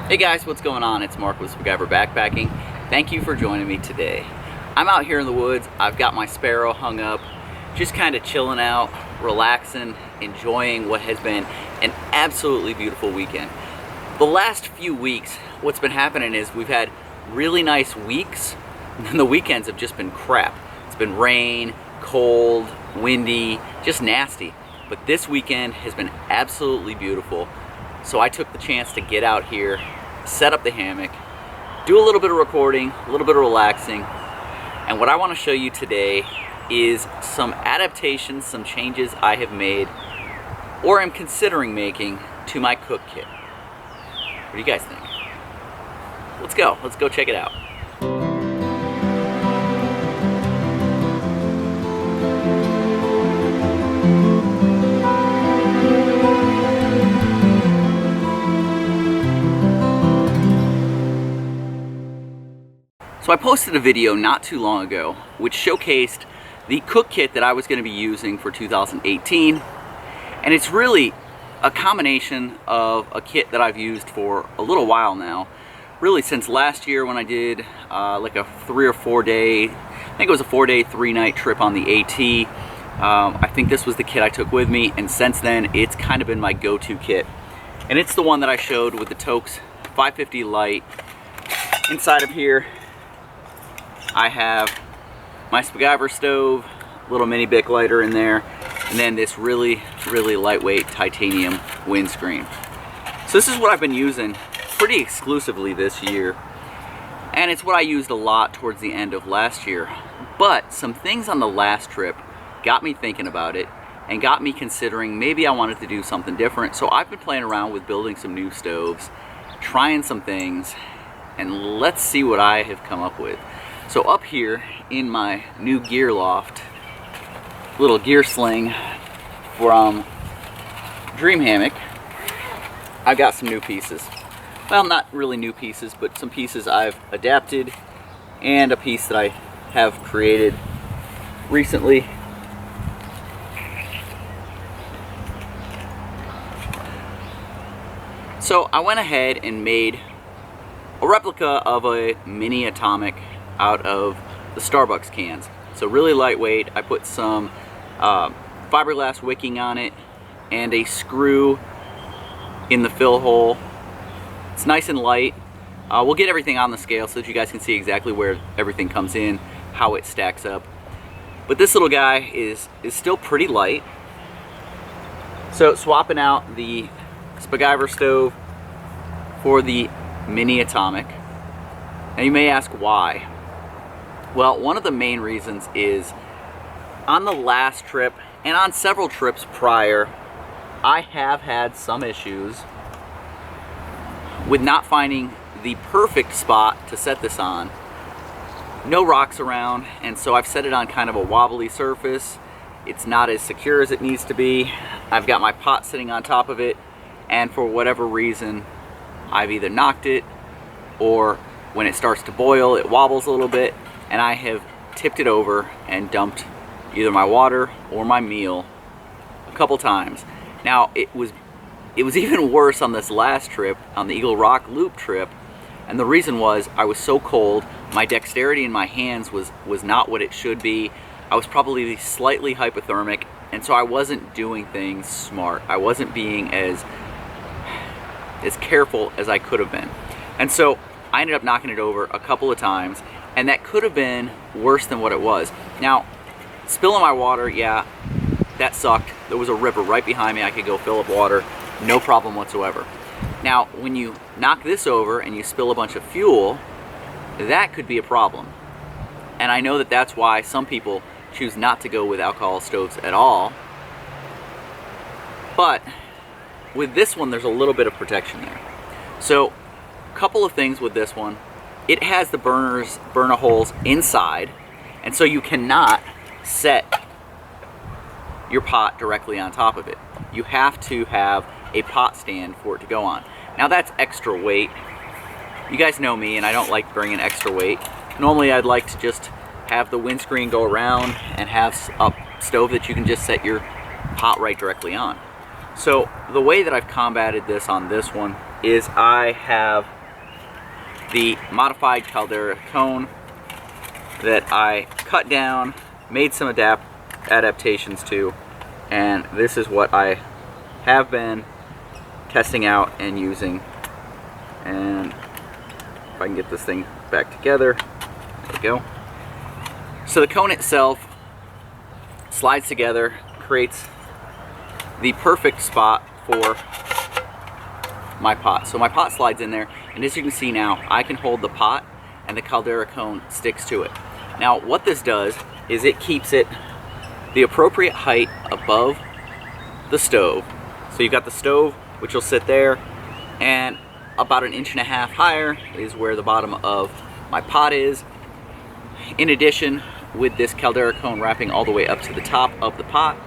Hey guys, what's going on? It's Mark with Spiguyver Backpacking. Thank you for joining me today. I'm out here in the woods. I've got my Sparrow hung up, just kind of chilling out, relaxing, enjoying what has been an absolutely beautiful weekend. The last few weeks, what's been happening is we've had really nice weeks, and the weekends have just been crap. It's been rain, cold, windy, just nasty. But this weekend has been absolutely beautiful. So I took the chance to get out here, set up the hammock, do a little bit of recording, a little bit of relaxing. And what I want to show you today is some adaptations, some changes I have made or am considering making to my cook kit. What do you guys think? Let's go check it out. So I posted a video not too long ago which showcased the cook kit that I was going to be using for 2018, and it's really a combination of a kit that I've used for a little while now, really since last year when I did like a 3 or 4 day, I think it was a 4-day 3-night trip on the AT. I think this was the kit I took with me, and since then it's kind of been my go-to kit, and it's the one that I showed with the Toaks 550 light. Inside of here I have my Spiguyver Stove, little mini Bic lighter in there, and then this really lightweight titanium windscreen. So this is what I've been using pretty exclusively this year, and it's what I used a lot towards the end of last year. But some things on the last trip got me thinking about it and got me considering maybe I wanted to do something different. So I've been playing around with building some new stoves, trying some things, and let's see what I have come up with. So up here in my new gear loft, little gear sling from Dream Hammock, I've got some new pieces. Well, not really new pieces, but some pieces I've adapted, and a piece that I have created recently. So I went ahead and made a replica of a mini atomic out of the Starbucks cans. So really lightweight. I put some fiberglass wicking on it and a screw in the fill hole. It's nice and light. We'll get everything on the scale so that you guys can see exactly where everything comes in, how it stacks up. But this little guy is still pretty light. So swapping out the Spiguyver Stove for the mini atomic. Now you may ask why. Well, one of the main reasons is on the last trip and on several trips prior, I have had some issues with not finding the perfect spot to set this on. No rocks around, and so I've set it on kind of a wobbly surface. It's not as secure as it needs to be. I've got my pot sitting on top of it, and for whatever reason, I've either knocked it, or when it starts to boil, it wobbles a little bit, and I have tipped it over and dumped either my water or my meal a couple times. Now it was even worse on this last trip, on the Eagle Rock Loop trip, and the reason was I was so cold, my dexterity in my hands was not what it should be. I was probably slightly hypothermic, and so I wasn't doing things smart. I wasn't being as careful as I could have been. And so I ended up knocking it over a couple of times, and that could have been worse than what it was. Now, spilling my water, yeah, that sucked. There was a river right behind me. I could go fill up water, no problem whatsoever. Now, when you knock this over and you spill a bunch of fuel, that could be a problem. And I know that that's why some people choose not to go with alcohol stoves at all. But with this one, there's a little bit of protection there. So, a couple of things with this one. It has the burner holes inside, and so you cannot set your pot directly on top of it. You have to have a pot stand for it to go on. Now that's extra weight. You guys know me, and I don't like bringing extra weight. Normally I'd like to just have the windscreen go around and have a stove that you can just set your pot right directly on. So the way that I've combated this on this one is I have the modified Caldera Cone that I cut down, made some adaptations to, and this is what I have been testing out and using. And if I can get this thing back together, there we go. So the cone itself slides together, creates the perfect spot for my pot. So my pot slides in there, and as you can see now, I can hold the pot and the Caldera Cone sticks to it. Now what this does is it keeps it the appropriate height above the stove. So you've got the stove, which will sit there, and about 1.5 inches higher is where the bottom of my pot is. In addition, with this Caldera Cone wrapping all the way up to the top of the pot,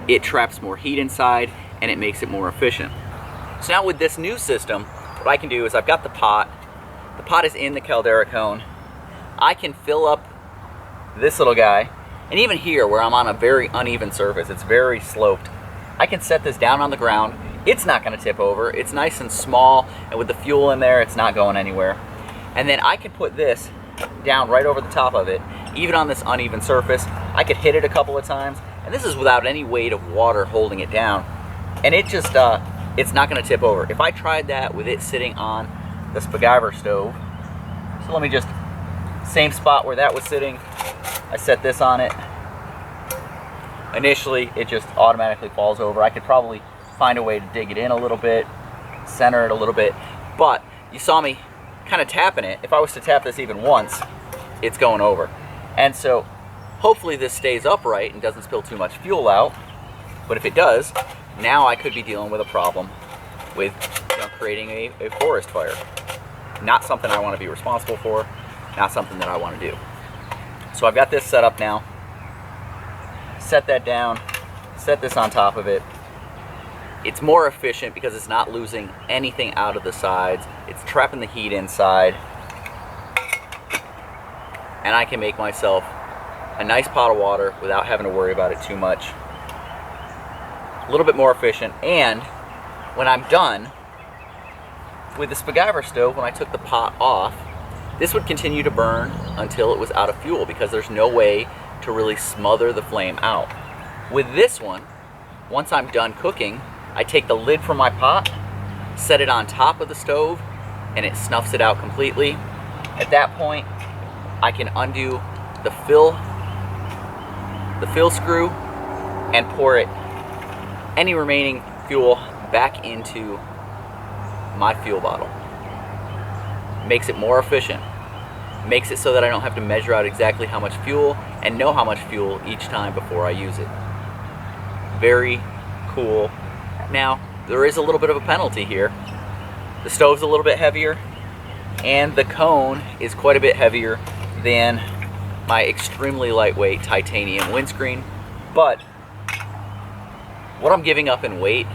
it traps more heat inside and it makes it more efficient. So now with this new system, what I can do is I've got the pot is in the Caldera Cone. I can fill up this little guy, and even here where I'm on a very uneven surface, it's very sloped, I can set this down on the ground. It's not going to tip over. It's nice and small, and with the fuel in there, it's not going anywhere. And then I can put this down right over the top of it, even on this uneven surface. I could hit it a couple of times, and this is without any weight of water holding it down. And it just, it's not going to tip over. If I tried that with it sitting on the Spiguyver stove, so let me just, same spot where that was sitting, I set this on it. Initially, it just automatically falls over. I could probably find a way to dig it in a little bit, center it a little bit, but you saw me kind of tapping it. If I was to tap this even once, it's going over. And so hopefully this stays upright and doesn't spill too much fuel out. But if it does, now I could be dealing with a problem with, creating a forest fire. Not something I want to be responsible for, not something that I want to do. So I've got this set up now. Set that down, set this on top of it. It's more efficient because it's not losing anything out of the sides. It's trapping the heat inside. And I can make myself a nice pot of water without having to worry about it too much. A little bit more efficient. And when I'm done with the Spiguyver stove, when I took the pot off, this would continue to burn until it was out of fuel because there's no way to really smother the flame out. With this one, once I'm done cooking, I take the lid from my pot, set it on top of the stove, and it snuffs it out completely. At that point, I can undo the fill screw and pour any remaining fuel back into my fuel bottle. Makes it more efficient. Makes it so that I don't have to measure out exactly how much fuel and know how much fuel each time before I use it. Very cool. Now, there is a little bit of a penalty here. The stove's a little bit heavier, and the cone is quite a bit heavier than my extremely lightweight titanium windscreen. But what I'm giving up in weight,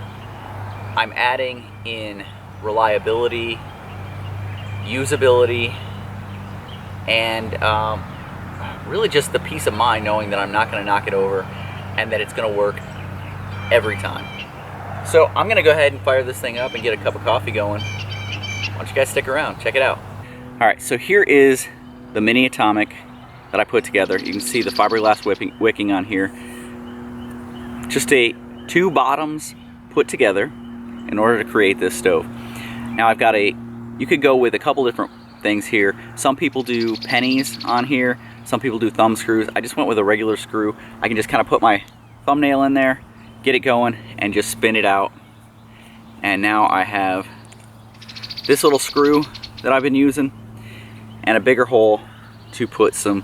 I'm adding in reliability, usability, and really just the peace of mind knowing that I'm not going to knock it over and that it's going to work every time. So I'm going to go ahead and fire this thing up and get a cup of coffee going. Why don't you guys stick around, check it out. Alright, so here is the mini atomic that I put together. You can see the fiberglass wicking on here. Just two bottoms put together in order to create this stove. Now I've got you could go with a couple different things here. Some people do pennies on here, some people do thumb screws. I just went with a regular screw. I can just kind of put my thumbnail in there, get it going, and just spin it out. And now I have this little screw that I've been using and a bigger hole to put some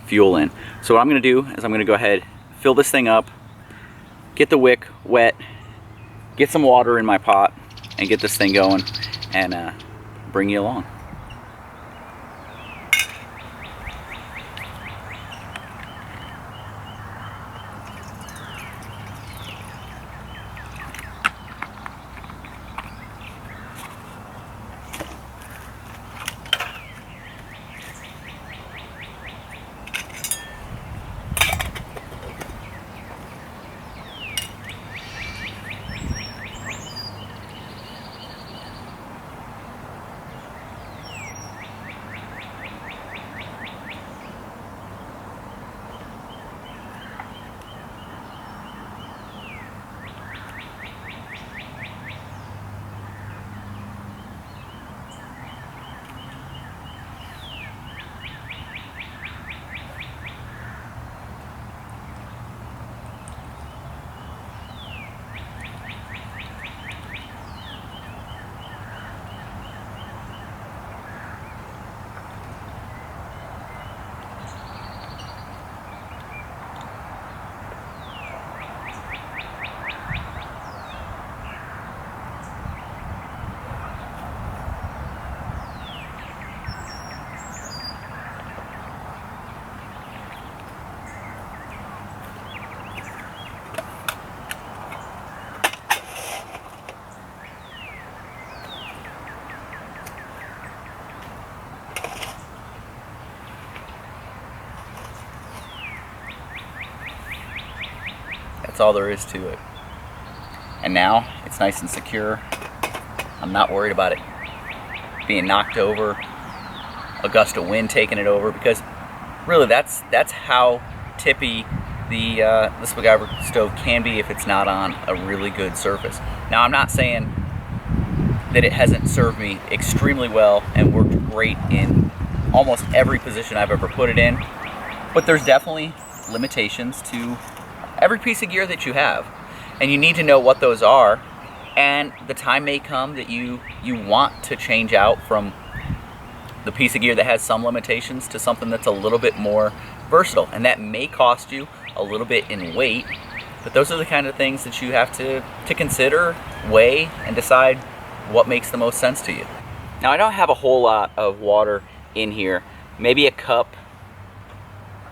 fuel in. So what I'm going to do is I'm going to go ahead, fill this thing up, get the wick wet, get some water in my pot, and get this thing going and bring you along. all there is to it. And now it's nice and secure. I'm not worried about it being knocked over, a gust of wind taking it over, because really that's how tippy the Spiguyver stove can be if it's not on a really good surface. Now, I'm not saying that it hasn't served me extremely well and worked great in almost every position I've ever put it in, but there's definitely limitations to every piece of gear that you have, and you need to know what those are. And the time may come that you want to change out from the piece of gear that has some limitations to something that's a little bit more versatile, and that may cost you a little bit in weight, but those are the kind of things that you have to consider, weigh, and decide what makes the most sense to you. Now, I don't have a whole lot of water in here, maybe a cup.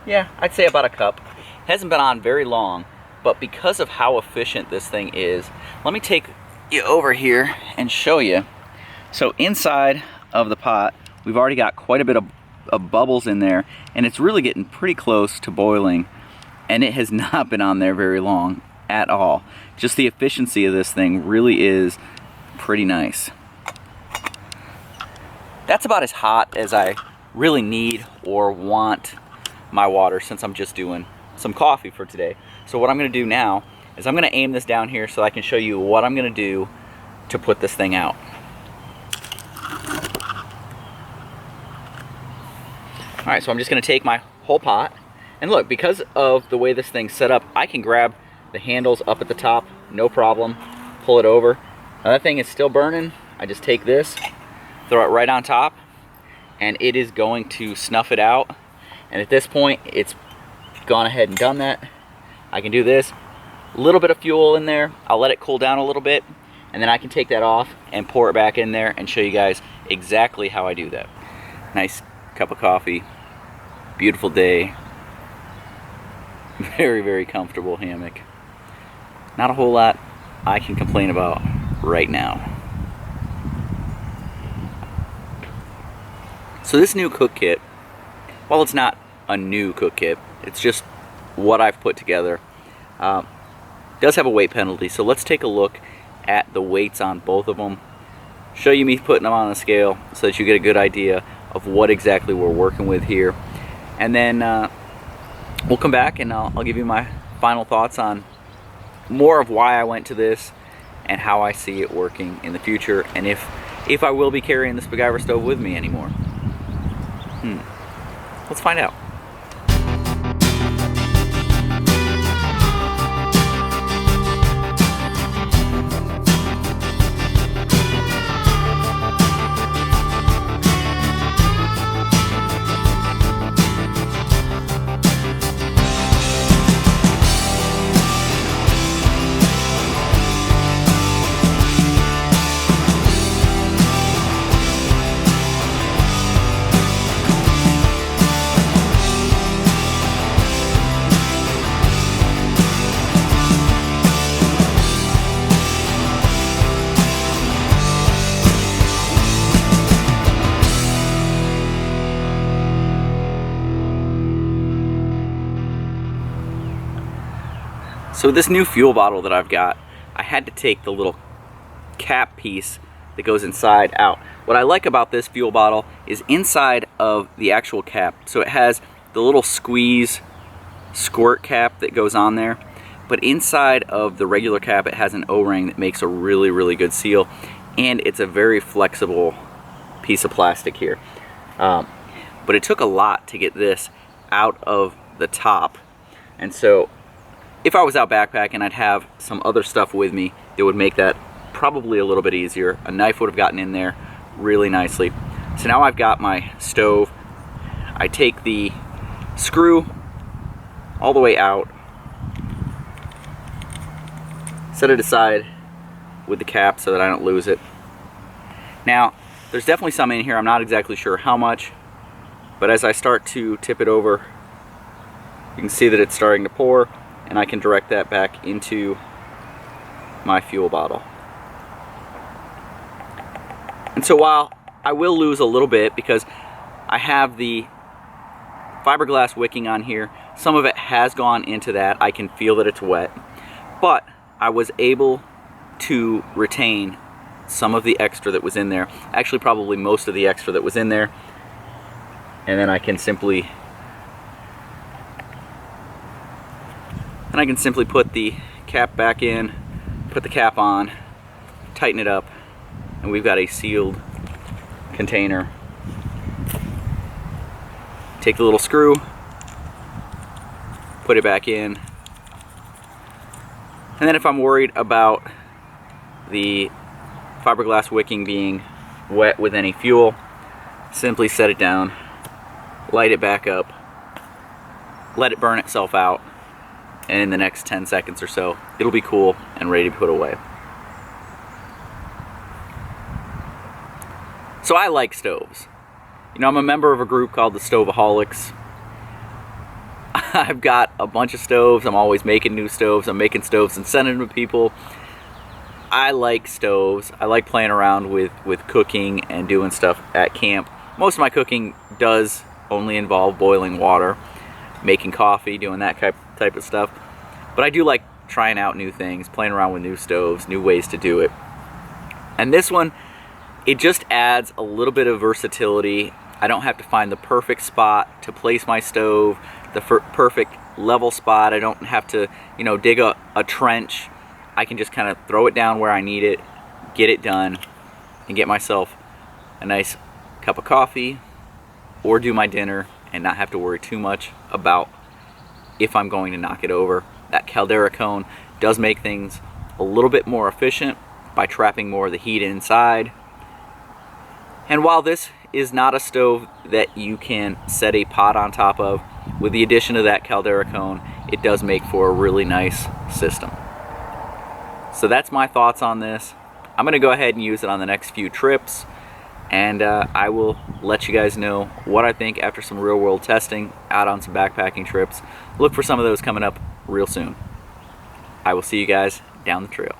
Yeah, I'd say about a cup. It hasn't been on very long, but because of how efficient this thing is, let me take you over here and show you. So inside of the pot, we've already got quite a bit of bubbles in there, and it's really getting pretty close to boiling, and it has not been on there very long at all. Just the efficiency of this thing really is pretty nice. That's about as hot as I really need or want my water, since I'm just doing some coffee for today. So what I'm going to do now is I'm going to aim this down here so I can show you what I'm going to do to put this thing out. Alright, so I'm just going to take my whole pot, and look, because of the way this thing's set up, I can grab the handles up at the top, no problem, pull it over. Now that thing is still burning. I just take this, throw it right on top, and it is going to snuff it out. And at this point, it's gone ahead and done that. I can do this, a little bit of fuel in there, I'll let it cool down a little bit, and then I can take that off and pour it back in there and show you guys exactly how I do that. Nice cup of coffee, beautiful day, very, very comfortable hammock. Not a whole lot I can complain about right now. So this new cook kit, well, it's not a new cook kit, it's just what I've put together. Does have a weight penalty, so let's take a look at the weights on both of them, show you me putting them on the scale so that you get a good idea of what exactly we're working with here, and then we'll come back and I'll give you my final thoughts on more of why I went to this and how I see it working in the future, and if I will be carrying the Spiguyver stove with me anymore. Let's find out. So this new fuel bottle that I've got, I had to take the little cap piece that goes inside out. What I like about this fuel bottle is inside of the actual cap, so it has the little squeeze squirt cap that goes on there, but inside of the regular cap it has an O-ring that makes a really, really good seal, and it's a very flexible piece of plastic here. But it took a lot to get this out of the top, and so if I was out backpacking, I'd have some other stuff with me that would make that probably a little bit easier. A knife would have gotten in there really nicely. So now I've got my stove. I take the screw all the way out, set it aside with the cap so that I don't lose it. Now, there's definitely some in here. I'm not exactly sure how much, but as I start to tip it over, you can see that it's starting to pour, and I can direct that back into my fuel bottle. And so while I will lose a little bit because I have the fiberglass wicking on here, some of it has gone into that. I can feel that it's wet. but I was able to retain some of the extra that was in there, actually probably most of the extra that was in there, and then I can simply put the cap back in, put the cap on, tighten it up, and we've got a sealed container. Take the little screw, put it back in, and then if I'm worried about the fiberglass wicking being wet with any fuel, simply set it down, light it back up, let it burn itself out, and in the next 10 seconds or so, it'll be cool and ready to put away. So I like stoves. You know, I'm a member of a group called the Stoveaholics. I've got a bunch of stoves. I'm always making new stoves. I'm making stoves and sending them to people. I like stoves. I like playing around with cooking and doing stuff at camp. Most of my cooking does only involve boiling water, making coffee, doing that type of stuff. But I do like trying out new things, playing around with new stoves, new ways to do it. And this one, it just adds a little bit of versatility. I don't have to find the perfect spot to place my stove, the perfect level spot. I don't have to, you know, dig a trench. I can just kind of throw it down where I need it, get it done, and get myself a nice cup of coffee or do my dinner and not have to worry too much about if I'm going to knock it over. That Caldera Cone does make things a little bit more efficient by trapping more of the heat inside. And while this is not a stove that you can set a pot on top of, with the addition of that Caldera Cone, it does make for a really nice system. So that's my thoughts on this. I'm going to go ahead and use it on the next few trips, and I will let you guys know what I think after some real world testing out on some backpacking trips. Look for some of those coming up real soon. I will see you guys down the trail.